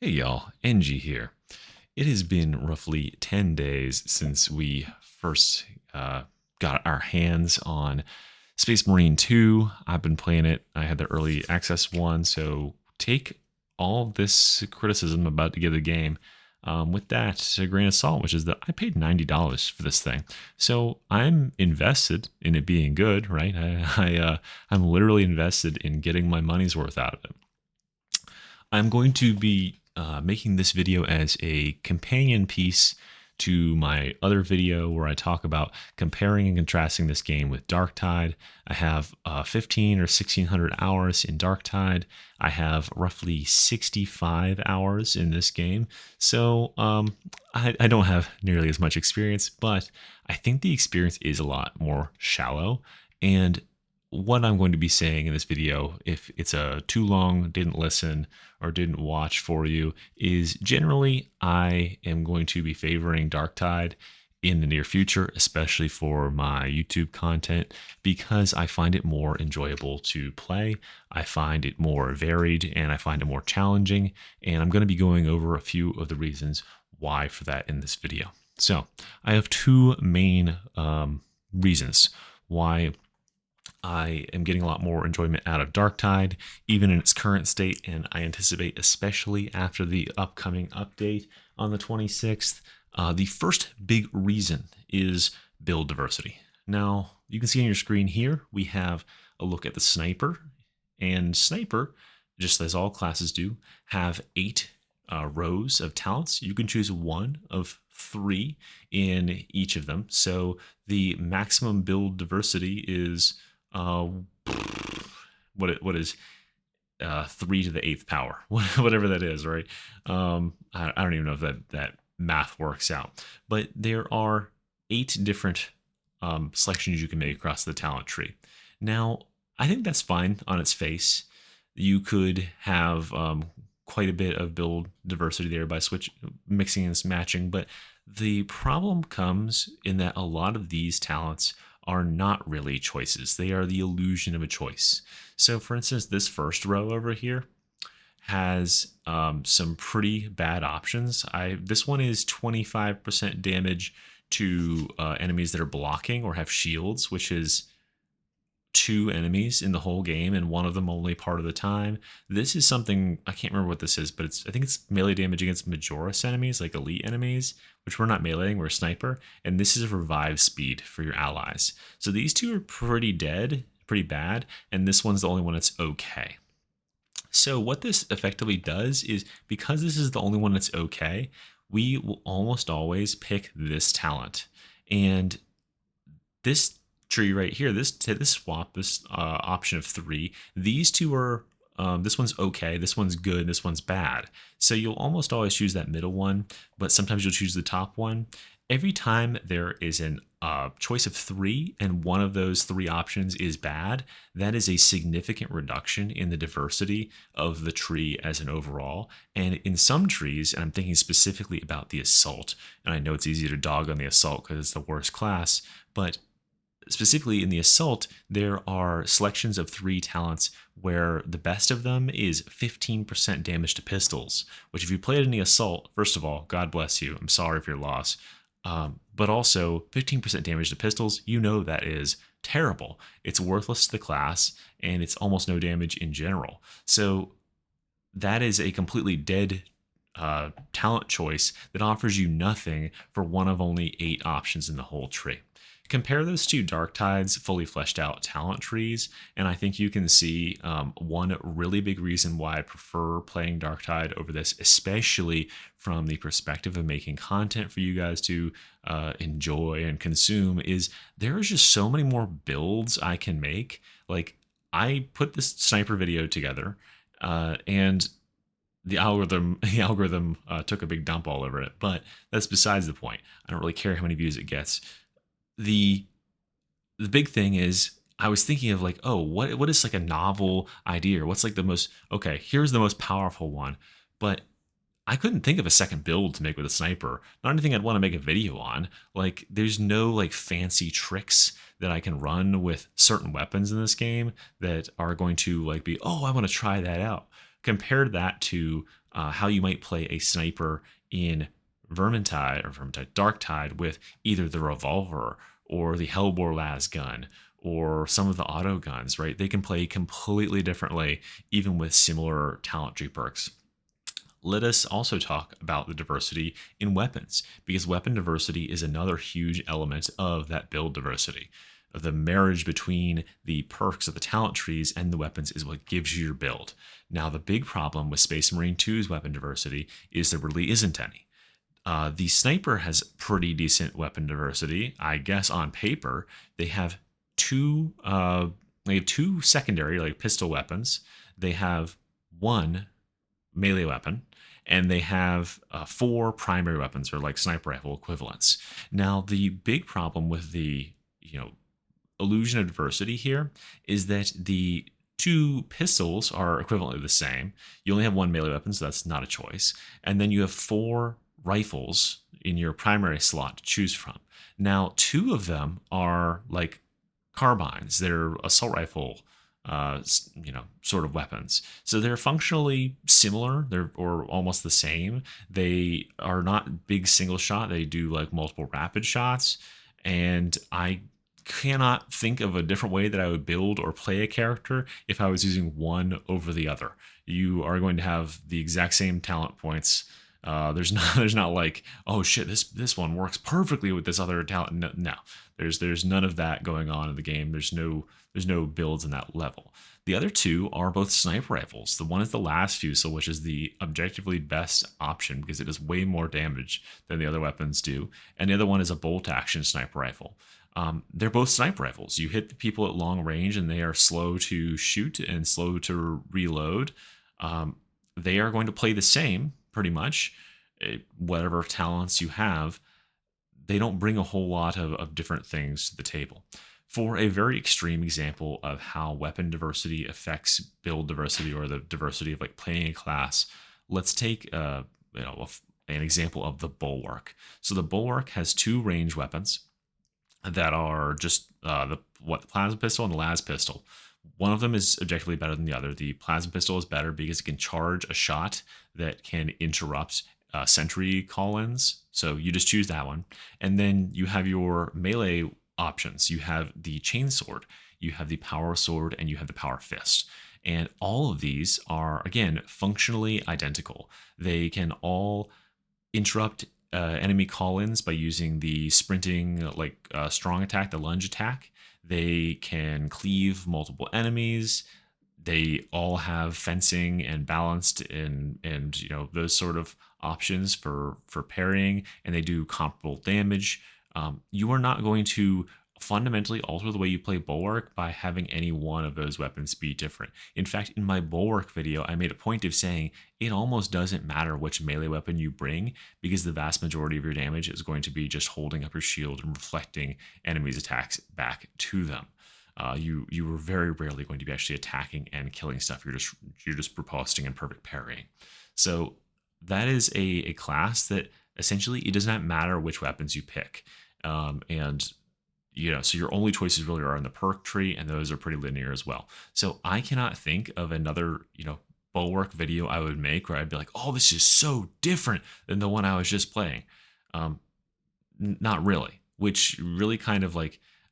Hey y'all, NG here. It has been roughly 10 days since we first uh, got our hands on Space Marine 2. I've been playing it. I had the early access one, so take all this criticism I'm about to give the game with that a grain of salt, which is that I paid $90 for this thing. So I'm invested in it being good, right? I'm literally invested in getting my money's worth out of it. I'm going to be making this video as a companion piece to my other video where I talk about comparing and contrasting this game with Darktide. I have 15 or 1600 hours in Darktide. I have roughly 65 hours in this game. So I don't have nearly as much experience, but I think the experience is a lot more shallow. And what I'm going to be saying in this video, if it's too long, didn't listen, or didn't watch for you, is generally I am going to be favoring Darktide in the near future, especially for my YouTube content, because I find it more enjoyable to play. I find it more varied and I find it more challenging. And I'm going to be going over a few of the reasons why for that in this video. So I have two main reasons why I am getting a lot more enjoyment out of Darktide, even in its current state, and I anticipate, especially after the upcoming update on the 26th. The first big reason is build diversity. Now, you can see on your screen here, we have a look at the Sniper, and Sniper, just as all classes do, have 8 rows of talents. You can choose one of 3 in each of them. So the maximum build diversity is what is 3 to the 8th power, whatever that is, right? I don't even know if that math works out, but there are 8 different selections you can make across the talent tree. Now, I think that's fine on its face. You could have quite a bit of build diversity there by mixing and matching, but the problem comes in that a lot of these talents are not really choices. They are the illusion of a choice. So for instance, this first row over here has some pretty bad options. This one is 25% damage to enemies that are blocking or have shields, which is 2 enemies in the whole game, and one of them only part of the time. This is something, I can't remember what this is, but I think it's melee damage against Majoris enemies, like elite enemies, which we're not meleeing, we're a sniper. And this is a revive speed for your allies. So these two are pretty bad, and this one's the only one that's okay. So what this effectively does is, because this is the only one that's okay, we will almost always pick this talent. And this tree right here, this swap, this option of 3, these two are, this one's okay, this one's good, this one's bad. So you'll almost always choose that middle one, but sometimes you'll choose the top one. Every time there is an choice of 3 and one of those 3 options is bad, that is a significant reduction in the diversity of the tree as an overall. And in some trees, and I'm thinking specifically about the Assault, and I know it's easy to dog on the Assault because it's the worst class, but specifically in the Assault, there are selections of 3 talents where the best of them is 15% damage to pistols, which if you play it in the Assault, first of all, God bless you. I'm sorry for your loss. But also 15% damage to pistols, you know that is terrible. It's worthless to the class, and it's almost no damage in general. So that is a completely dead talent choice that offers you nothing for one of only 8 options in the whole tree. Compare those two Darktide's fully fleshed out talent trees, and I think you can see one really big reason why I prefer playing Darktide over this, especially from the perspective of making content for you guys to enjoy and consume, is there is just so many more builds I can make. Like, I put this sniper video together, and the algorithm took a big dump all over it, but that's besides the point. I don't really care how many views it gets. The big thing is, I was thinking of like, oh, what is like a novel idea, or what's like the most, okay, here's the most powerful one, but I couldn't think of a second build to make with a sniper. Not anything I'd want to make a video on. Like, there's no like fancy tricks that I can run with certain weapons in this game that are going to like be, oh, I want to try that out. Compare that to how you might play a sniper in Darktide with either the revolver or the Hellbore las gun or some of the auto guns, right? They can play completely differently, even with similar talent tree perks. Let us also talk about the diversity in weapons, because weapon diversity is another huge element of that build diversity. The marriage between the perks of the talent trees and the weapons is what gives you your build. Now, the big problem with Space Marine 2's weapon diversity is there really isn't any. The sniper has pretty decent weapon diversity, I guess. On paper, they have two, two secondary like pistol weapons. They have one melee weapon, and they have four primary weapons or like sniper rifle equivalents. Now, the big problem with the illusion of diversity here is that the two pistols are equivalently the same. You only have one melee weapon, so that's not a choice. And then you have four rifles in your primary slot to choose from. Now, two of them are like carbines. They're assault rifle, sort of weapons. So they're functionally similar. Or almost the same. They are not big single shot. They do like multiple rapid shots. And I cannot think of a different way that I would build or play a character if I was using one over the other. You are going to have the exact same talent points. There's not like, oh shit, this one works perfectly with this other talent. No, there's none of that going on in the game. There's no builds in that level. The other two are both sniper rifles. The one is the Las Fusel, which is the objectively best option because it does way more damage than the other weapons do, and the other one is a bolt action sniper rifle. They're both sniper rifles. You hit the people at long range, and they are slow to shoot and slow to reload. They are going to play the same pretty much, whatever talents you have. They don't bring a whole lot of different things to the table. For a very extreme example of how weapon diversity affects build diversity or the diversity of like playing a class, let's take an example of the Bulwark. So the Bulwark has two range weapons that are just the plasma pistol and the las pistol. One of them is objectively better than the other. The plasma pistol is better because it can charge a shot that can interrupt sentry call-ins. So you just choose that one. And then you have your melee options. You have the chainsword, you have the power sword, and you have the power fist. And all of these are, again, functionally identical. They can all interrupt enemy call-ins by using the sprinting, strong attack, the lunge attack. They can cleave multiple enemies. They all have fencing and balanced and those sort of options for parrying, and they do comparable damage. You are not going to fundamentally alter the way you play Bulwark by having any one of those weapons be different. In fact, in my Bulwark video, I made a point of saying it almost doesn't matter which melee weapon you bring because the vast majority of your damage is going to be just holding up your shield and reflecting enemies' attacks back to them. You are very rarely going to be actually attacking and killing stuff. You're just riposting and perfect parrying. So that is a class that essentially it does not matter which weapons you pick. So your only choices really are in the perk tree, and those are pretty linear as well. So I cannot think of another, Bulwark video I would make where I'd be like, oh, this is so different than the one I was just playing. Not really, which really kind of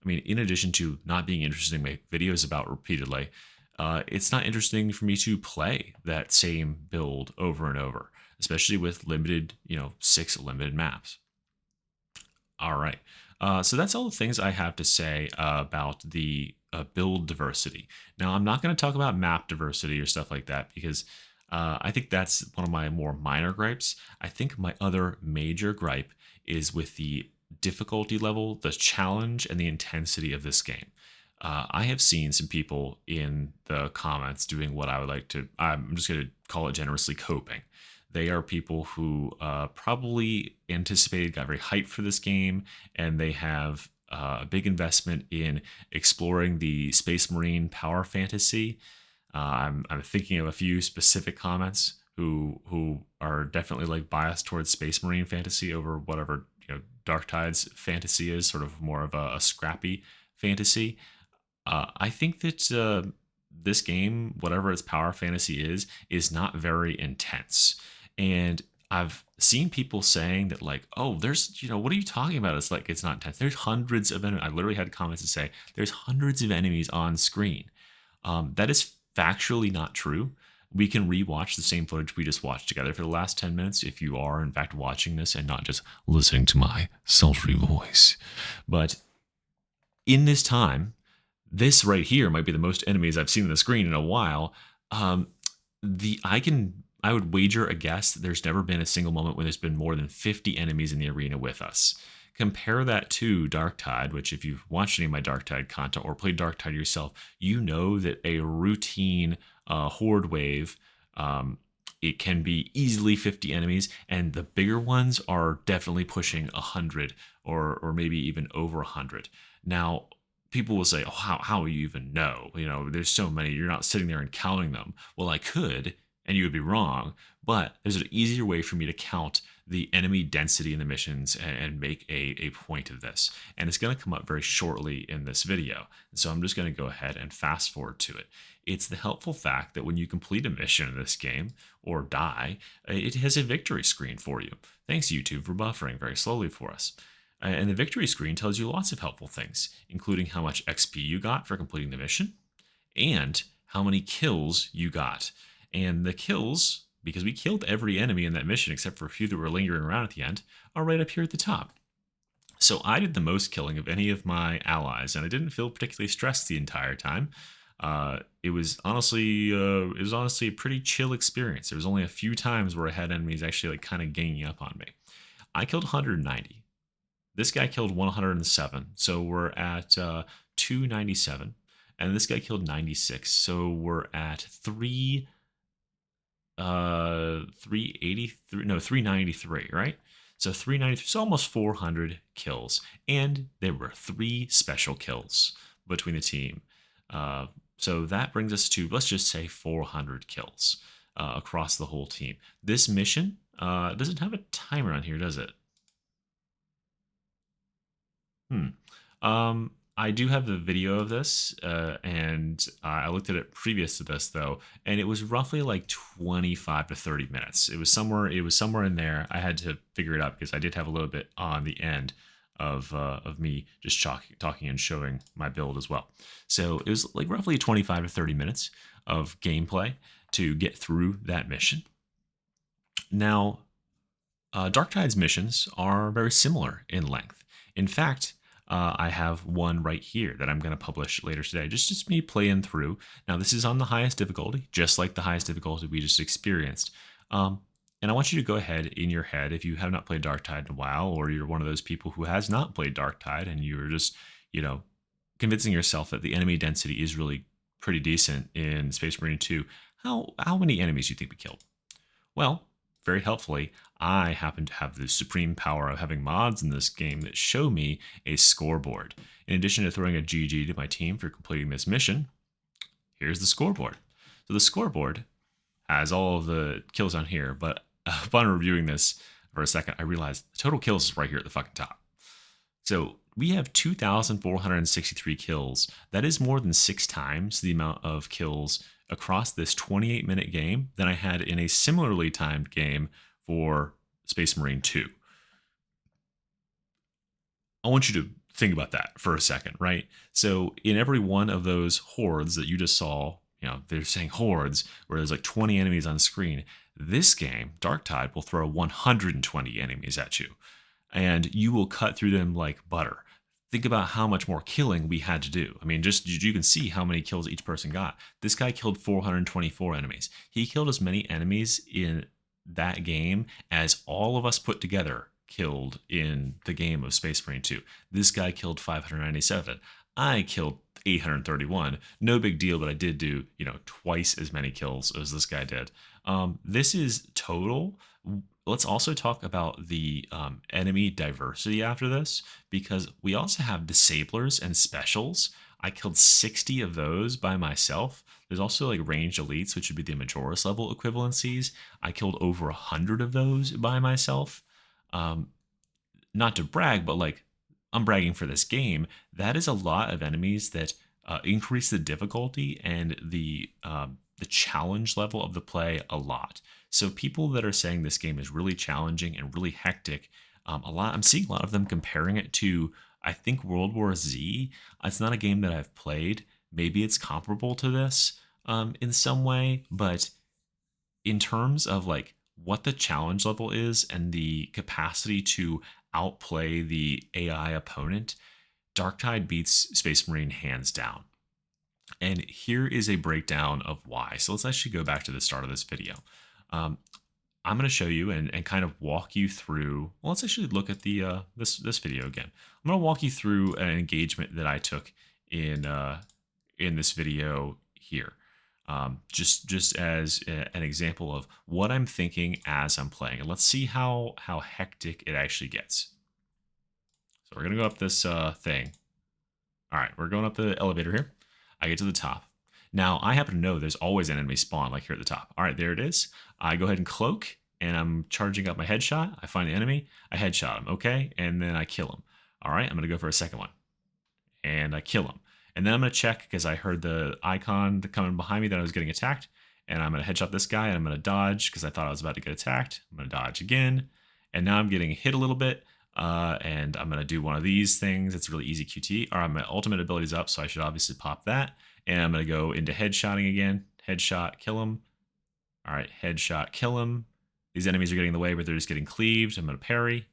in addition to not being interesting to make videos about repeatedly, it's not interesting for me to play that same build over and over, especially with limited, 6 limited maps. All right. So that's all the things I have to say about the build diversity. Now, I'm not going to talk about map diversity or stuff like that because I think that's one of my more minor gripes. I think my other major gripe is with the difficulty level, the challenge, and the intensity of this game. I have seen some people in the comments doing what I would like to, I'm just going to call it generously, coping. They are people who probably anticipated, got very hyped for this game, and they have a big investment in exploring the Space Marine power fantasy. I'm thinking of a few specific comments who are definitely biased towards Space Marine fantasy over whatever Darktide's fantasy is, sort of more of a scrappy fantasy. I think that this game, whatever its power fantasy is not very intense. And I've seen people saying that, like, oh, there's, what are you talking about? It's like, it's not intense. There's hundreds of enemies. I literally had comments to say there's hundreds of enemies on screen. That is factually not true. We can rewatch the same footage we just watched together for the last 10 minutes if you are, in fact, watching this and not just listening to my sultry voice. But in this time, this right here might be the most enemies I've seen on the screen in a while. I would wager a guess that there's never been a single moment when there's been more than 50 enemies in the arena with us. Compare that to Darktide, which, if you've watched any of my Darktide content or played Darktide yourself, you know that a routine horde wave, it can be easily 50 enemies, and the bigger ones are definitely pushing 100 or maybe even over 100. Now, people will say, oh, how will you even know? There's so many, you're not sitting there and counting them. Well, I could, and you would be wrong, but there's an easier way for me to count the enemy density in the missions and make a point of this. And it's going to come up very shortly in this video. So I'm just going to go ahead and fast forward to it. It's the helpful fact that when you complete a mission in this game or die, it has a victory screen for you. Thanks, YouTube, for buffering very slowly for us. And the victory screen tells you lots of helpful things, including how much XP you got for completing the mission and how many kills you got. And the kills, because we killed every enemy in that mission except for a few that were lingering around at the end, are right up here at the top. So I did the most killing of any of my allies, and I didn't feel particularly stressed the entire time. It was honestly a pretty chill experience. There was only a few times where I had enemies actually like kind of ganging up on me. I killed 190. This guy killed 107, so we're at 297, and this guy killed 96, so we're at 383, no, 393, right? So 393, so almost 400 kills, and there were 3 special kills between the team. So that brings us to, let's just say, 400 kills across the whole team. This mission doesn't have a timer on here, does it? I do have the video of this, and I looked at it previous to this though, and it was roughly like 25 to 30 minutes. It was somewhere in there. I had to figure it out because I did have a little bit on the end of me just talking and showing my build as well. So it was like roughly 25 to 30 minutes of gameplay to get through that mission. Now, Darktide's missions are very similar in length. In fact, I have one right here that I'm going to publish later today. Just me playing through. Now, this is on the highest difficulty, just like the highest difficulty we just experienced. And I want you to go ahead in your head, if you have not played Darktide in a while, or you're one of those people who has not played Darktide and you're just, convincing yourself that the enemy density is really pretty decent in Space Marine 2, how many enemies do you think we killed? Well, very helpfully, I happen to have the supreme power of having mods in this game that show me a scoreboard. In addition to throwing a GG to my team for completing this mission, here's the scoreboard. So the scoreboard has all of the kills on here, but upon reviewing this for a second, I realized the total kills is right here at the fucking top. So we have 2,463 kills. That is more than 6 times the amount of kills across this 28-minute game than I had in a similarly timed game for Space Marine 2. I want you to think about that for a second, right? So in every one of those hordes that you just saw, they're saying hordes where there's like 20 enemies on screen. This game, Darktide, will throw 120 enemies at you, and you will cut through them like butter. Think about how much more killing we had to do. I mean, just you can see how many kills each person got. This guy killed 424 enemies. He killed as many enemies in that game as all of us put together killed in the game of Space Marine 2. This guy killed 597. I killed 831. No big deal, but I did do, twice as many kills as this guy did. This is total. Let's also talk about the enemy diversity after this, because we also have disablers and specials. I killed 60 of those by myself. There's also like ranged elites, which would be the Majoris level equivalencies. I killed over 100 of those by myself. Not to brag, but like I'm bragging for this game. That is a lot of enemies that increase the difficulty and the challenge level of the play a lot. So people that are saying this game is really challenging and really hectic, I'm seeing a lot of them comparing it to, I think, World War Z. It's not a game that I've played. Maybe it's comparable to this in some way, but in terms of like what the challenge level is and the capacity to outplay the AI opponent, Darktide beats Space Marine hands down. And here is a breakdown of why. So let's actually go back to the start of this video. Um, I'm going to show you and kind of walk you through. Well, let's actually look at the this video again. I'm going to walk you through an engagement that I took in this video here, just as an example of what I'm thinking as I'm playing. And let's see how hectic it actually gets. So we're going to go up this thing. All right, we're going up the elevator here. I get to the top. Now, I happen to know there's always an enemy spawn, like here at the top. All right, there it is. I go ahead and cloak, and I'm charging up my headshot. I find the enemy. I headshot him, okay? And then I kill him. All right, I'm going to go for a second one. And I kill him. And then I'm going to check, because I heard the icon coming behind me that I was getting attacked. And I'm going to headshot this guy, and I'm going to dodge, because I thought I was about to get attacked. I'm going to dodge again. And now I'm getting hit a little bit. And I'm going to do one of these things. It's really easy QT. All right, my ultimate ability is up, so I should obviously pop that. And I'm going to go into headshotting again. Headshot, kill him. All right, headshot, kill him. These enemies are getting in the way, but they're just getting cleaved. I'm going to parry.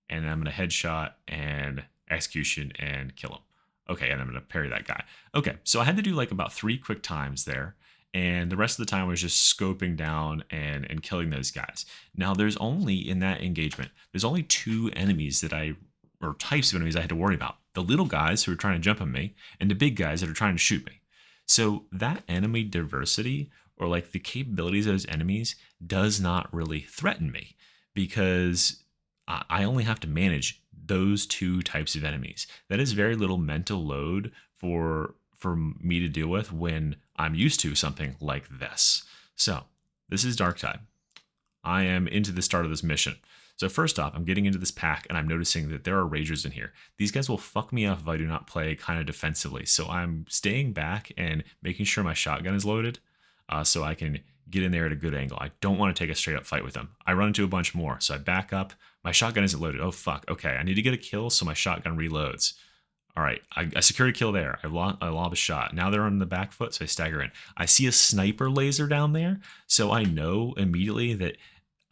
And I'm going to headshot and execution and kill him. Okay, and I'm going to parry that guy. Okay, so I had to do like about 3 quick times there. And the rest of the time I was just scoping down and killing those guys. Now, there's only, in that engagement, there's only 2 enemies or types of enemies I had to worry about. The little guys who are trying to jump on me, and the big guys that are trying to shoot me. So that enemy diversity, or like the capabilities of those enemies, does not really threaten me, because I only have to manage those 2 types of enemies. That is very little mental load for me to deal with when I'm used to something like this. So this is Darktide. I am into the start of this mission. So first off, I'm getting into this pack and I'm noticing that there are ragers in here. These guys will fuck me up if I do not play kind of defensively. So I'm staying back and making sure my shotgun is loaded so I can get in there at a good angle. I don't want to take a straight up fight with them. I run into a bunch more, so I back up. My shotgun isn't loaded. Oh fuck, okay. I need to get a kill so my shotgun reloads. All right, I secured a kill there. I lob a shot. Now they're on the back foot, so I stagger in. I see a sniper laser down there, so I know immediately that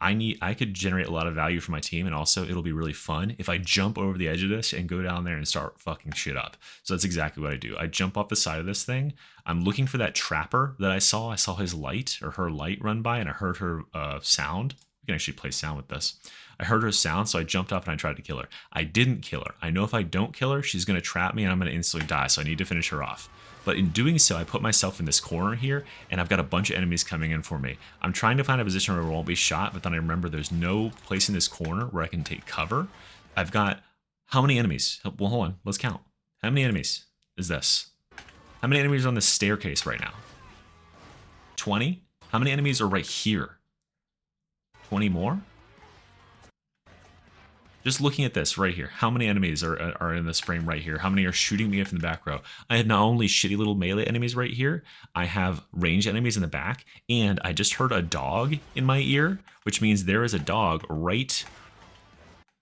I could generate a lot of value for my team, and also it'll be really fun if I jump over the edge of this and go down there and start fucking shit up. So that's exactly what I do. I jump off the side of this thing. I'm looking for that trapper that I saw. I saw his light, or her light, run by, and I heard her sound. We can actually play sound with this. I heard her sound, so I jumped up and I tried to kill her. I didn't kill her. I know if I don't kill her, she's going to trap me and I'm going to instantly die, so I need to finish her off. But in doing so, I put myself in this corner here, and I've got a bunch of enemies coming in for me. I'm trying to find a position where I won't be shot, but then I remember there's no place in this corner where I can take cover. I've got, how many enemies? Well, hold on, let's count. How many enemies is this? How many enemies are on this staircase right now? 20? How many enemies are right here? 20 more? Just looking at this right here, how many enemies are in this frame right here? How many are shooting me from the back row? I have not only shitty little melee enemies right here, I have ranged enemies in the back, and I just heard a dog in my ear, which means there is a dog right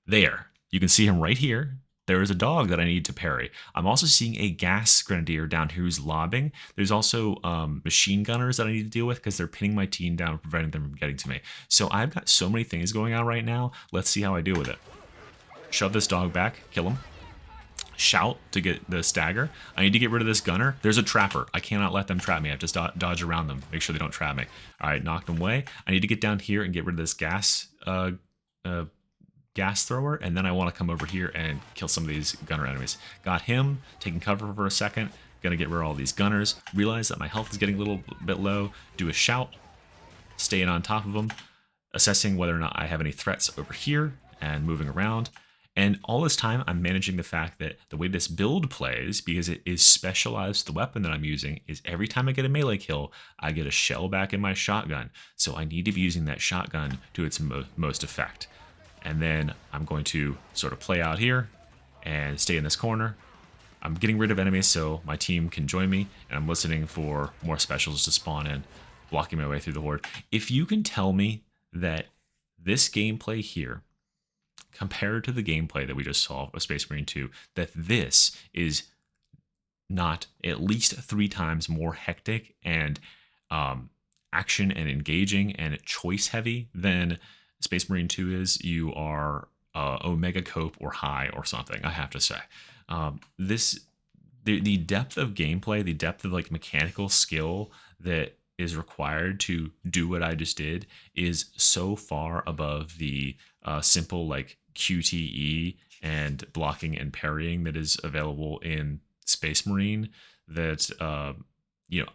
there. You can see him right here. There is a dog that I need to parry. I'm also seeing a gas grenadier down here who's lobbing. There's also machine gunners that I need to deal with because they're pinning my team down, preventing them from getting to me. So I've got so many things going on right now. Let's see how I deal with it. Shove this dog back, kill him. Shout to get the stagger. I need to get rid of this gunner. There's a trapper. I cannot let them trap me. I have to dodge around them, make sure they don't trap me. All right, knocked them away. I need to get down here and get rid of this gas thrower, and then I want to come over here and kill some of these gunner enemies. Got him, taking cover for a second. Gonna get rid of all these gunners. Realize that my health is getting a little bit low. Do a shout. Staying on top of them. Assessing whether or not I have any threats over here and moving around. And all this time, I'm managing the fact that the way this build plays, because it is specialized to the weapon that I'm using, is every time I get a melee kill, I get a shell back in my shotgun. So I need to be using that shotgun to its most effect. And then I'm going to sort of play out here and stay in this corner I'm getting rid of enemies so my team can join me, and I'm listening for more specials to spawn in, blocking my way through the horde. If you can tell me that this gameplay here, compared to the gameplay that we just saw of Space Marine 2, that this is not at least 3 times more hectic and um, action and engaging and choice heavy than Space Marine 2 is, you are Omega Cope or high or something, I have to say. This the depth of gameplay, the depth of like mechanical skill that is required to do what I just did is so far above the simple like QTE and blocking and parrying that is available in Space Marine that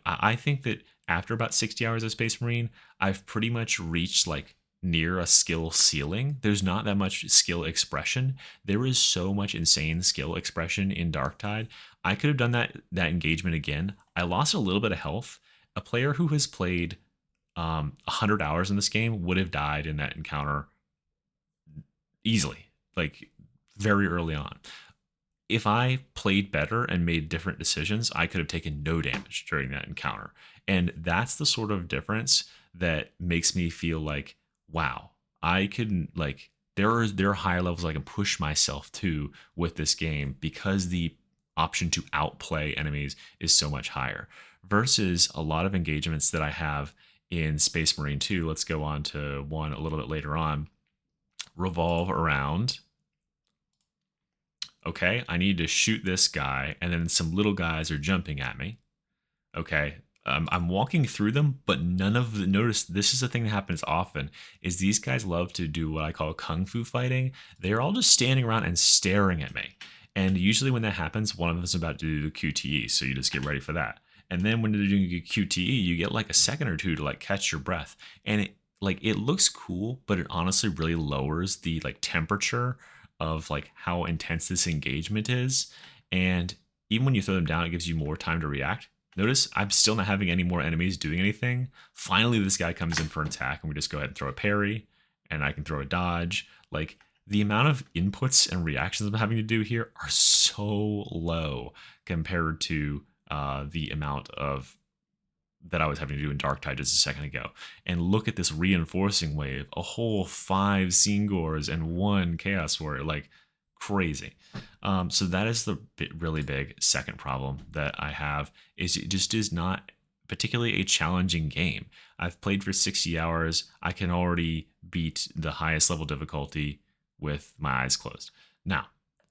I think that after about 60 hours of Space Marine, I've pretty much reached like near a skill ceiling. There's not that much skill expression. There is so much insane skill expression in Darktide. I could have done that engagement again. I lost a little bit of health. A player who has played 100 hours in this game would have died in that encounter easily, like very early on. If I played better and made different decisions, I could have taken no damage during that encounter. And that's the sort of difference that makes me feel like, wow, I can like there are higher levels I can push myself to with this game because the option to outplay enemies is so much higher versus a lot of engagements that I have in Space Marine 2. Let's go on to one a little bit later on. Revolve around, okay, I need to shoot this guy, and then some little guys are jumping at me. Okay, I'm walking through them, but none of the, notice this is the thing that happens often, is these guys love to do what I call kung fu fighting. They're all just standing around and staring at me. And usually when that happens, one of them is about to do the QTE, so you just get ready for that. And then when they're doing a QTE, you get like a second or two to like catch your breath. And it looks cool, but it honestly really lowers the like temperature of like how intense this engagement is. And even when you throw them down, it gives you more time to react. Notice I'm still not having any more enemies doing anything. Finally, this guy comes in for an attack, and we just go ahead and throw a parry, and I can throw a dodge. Like the amount of inputs and reactions I'm having to do here are so low compared to the amount of that I was having to do in Darktide just a second ago. And look at this reinforcing wave, a whole 5 Singors and 1 Chaos Warrior, like crazy. So that is the really big second problem that I have, is it just is not particularly a challenging game. I've played for 60 hours. I can already beat the highest level difficulty with my eyes closed. Now,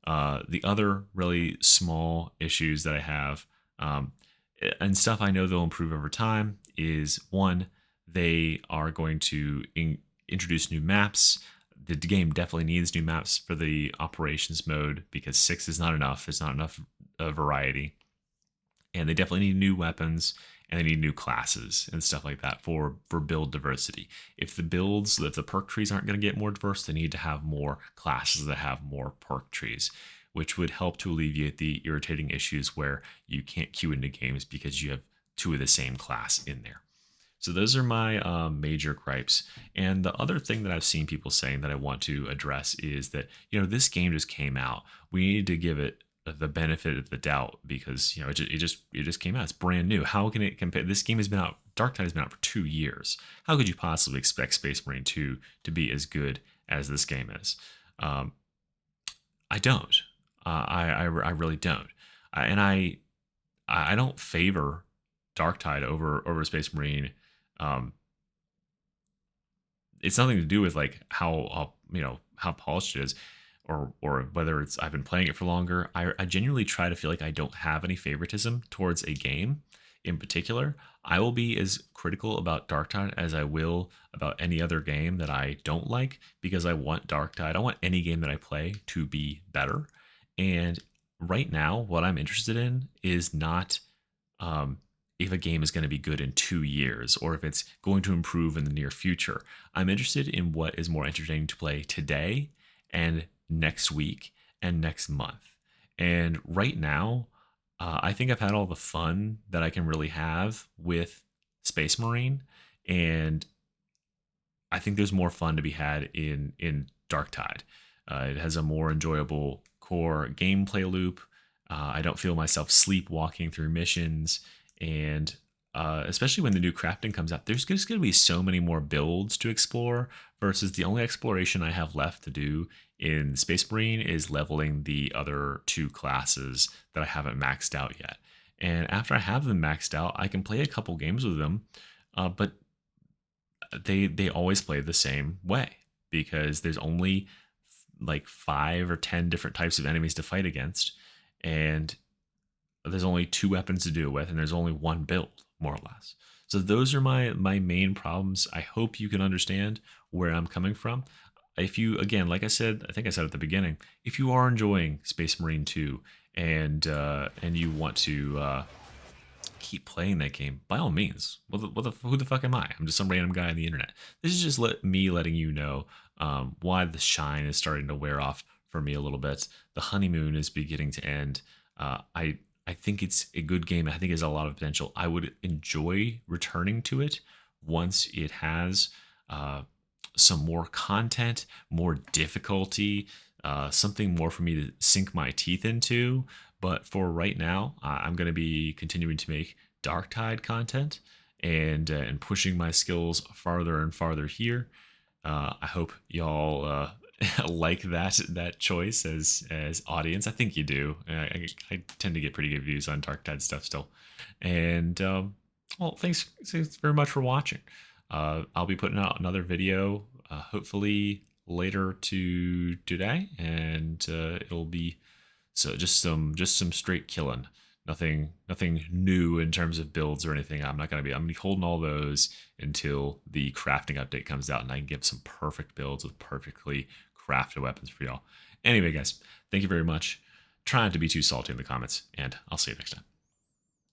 the other really small issues that I have, and stuff I know they'll improve over time, is one, they are going to introduce new maps. The game definitely needs new maps for the operations mode because 6 is not enough. There's not enough variety. And they definitely need new weapons, and they need new classes and stuff like that for build diversity. If the perk trees aren't going to get more diverse, they need to have more classes that have more perk trees, which would help to alleviate the irritating issues where you can't queue into games because you have 2 of the same class in there. So those are my major gripes. And the other thing that I've seen people saying that I want to address is that, this game just came out. We need to give it the benefit of the doubt because, it just came out. It's brand new. How can it compare? This game has been out, Darktide has been out for 2 years. How could you possibly expect Space Marine 2 to be as good as this game is? I don't. I really don't. And I don't favor Darktide over Space Marine. It's nothing to do with like how polished it is, or whether it's I've been playing it for longer. I genuinely try to feel like I don't have any favoritism towards a game in particular. I will be as critical about Darktide as I will about any other game that I don't like, because I want Darktide. I want any game that I play to be better. And right now, what I'm interested in is not if a game is going to be good in 2 years or if it's going to improve in the near future. I'm interested in what is more entertaining to play today and next week and next month. And right now, I think I've had all the fun that I can really have with Space Marine, and I think there's more fun to be had in Darktide. It has a more enjoyable core gameplay loop. I don't feel myself sleepwalking through missions, and especially when the new crafting comes out, there's just going to be so many more builds to explore versus the only exploration I have left to do in Space Marine is leveling the other two classes that I haven't maxed out yet. And after I have them maxed out, I can play a couple games with them, but they always play the same way because there's only like 5 or 10 different types of enemies to fight against, and there's only 2 weapons to do it with, and there's only one build, more or less. So those are my main problems. I hope you can understand where I'm coming from. If you, again, like I said, I think I said at the beginning, if you are enjoying Space Marine 2 and you want to keep playing that game, by all means. Who the fuck am I? I'm just some random guy on the internet. This is just me letting you know why the shine is starting to wear off for me a little bit. The honeymoon is beginning to end. I think it's a good game. I think it has a lot of potential. I would enjoy returning to it once it has some more content, more difficulty, something more for me to sink my teeth into. But for right now, I'm going to be continuing to make Darktide content and pushing my skills farther and farther here. I hope y'all like that choice as audience. I think you do. I tend to get pretty good views on Darktide stuff still. And well, thanks very much for watching. I'll be putting out another video hopefully later today, and it'll be just some straight killing. Nothing new in terms of builds or anything. I'm gonna be holding all those until the crafting update comes out and I can give some perfect builds with perfectly crafted weapons for y'all. Anyway, guys, thank you very much. Trying to be too salty in the comments, and I'll see you next time.